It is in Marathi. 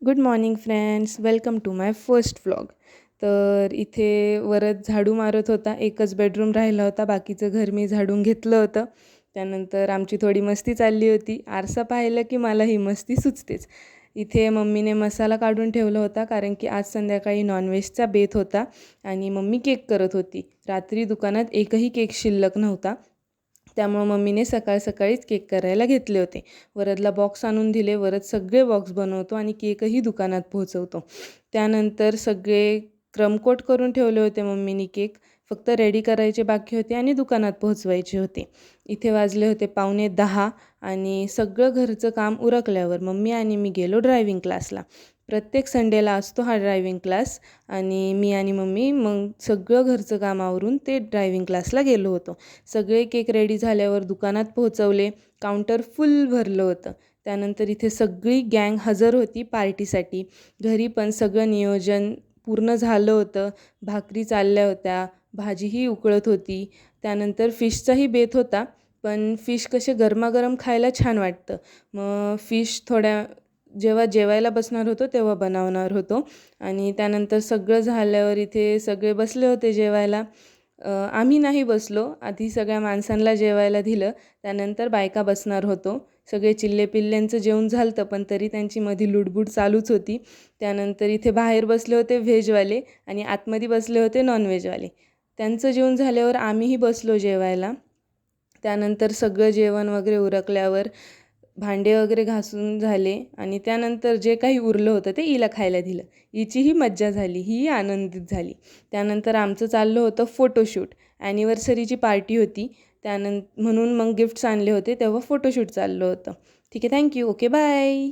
Good morning friends, welcome to my first vlog. तर इथे वरच झाडू मारत होता. एकच बेडरूम राहिला होता, बाकीचं घर मी झाडून घेतलं होतं. त्यानंतर आमची थोडी मस्ती चालली होती. आरसा पाहिलं की मला ही मस्ती सुचतेच. इथे मम्मीने मसाला काढून ठेवला होता, कारण की आज संध्याकाळी नॉनव्हेजचा बेत होता आणि मम्मी केक करत होती. रात्री दुकानात एकही केक शिल्लक नव्हता, त्यामुळं मम्मीने सकाळ सकाळीच केक करायला घेतले होते. वरदला बॉक्स आणून दिले. वरद सगळे बॉक्स बनवतो आणि केकही दुकानात पोहोचवतो. त्यानंतर सगळे क्रमकोट करून ठेवले होते मम्मीनी केक. फक्त रेडी करायचे बाकी होते आणि दुकानात पोहोचवायचे होते. इथे वाजले होते 9:45 आणि सगळं घरचं काम उरकल्यावर मम्मी आणि मी गेलो ड्रायव्हिंग क्लासला. प्रत्येक संडेला असतो हा ड्रायव्हिंग क्लास आणि मी आणि मम्मी मग सगळं घरचं काम आवरून ते ड्रायव्हिंग क्लासला गेलो होतो. सगळे केक रेडी झाल्यावर दुकानात पोहोचवले. काउंटर फुल भरलं होतं. त्यानंतर इथे सगळी गँग हजर होती पार्टीसाठी. घरी पण सगळं नियोजन पूर्ण झालं होतं. भाकरी चालल्या होत्या, भाजीही उकळत होती. त्यानंतर फिशचाही बेत होता, पण फिश कसे गरमागरम खायला छान वाटतं. मग फिश जेव्हा जेवायला बसणार होतो तेव्हा बनवणार होतो. आणि त्यानंतर सगळं झाल्यावर इथे सगळे बसले होते जेवायला. आम्ही नाही बसलो. आधी सगळ्या माणसांना जेवायला दिलं. त्यानंतर बायका बसणार होतो. सगळे चिल्लेपिल्ल्यांचं जेवण झालं होतं, पण तरी त्यांची मधी लुडबुड चालूच होती. त्यानंतर इथे बाहेर बसले होते व्हेजवाले आणि आतमध्ये बसले होते नॉनव्हेजवाले. त्यांचं जेवण झाल्यावर आम्हीही बसलो जेवायला. त्यानंतर सगळं जेवण वगैरे उरकल्यावर भांडे वगैरे घासून झाले आणि त्यानंतर जे काही उरलं होतं ते हिला खायला दिलं. हिचीही मज्जा झाली, ही आनंदित झाली. त्यानंतर आमचं चाललं होतं फोटोशूट. ॲनिव्हर्सरीची पार्टी होती, म्हणून मग गिफ्ट्स आणले होते, तेव्हा फोटोशूट चाललं होतं. ठीक आहे, थँक्यू. Okay, bye.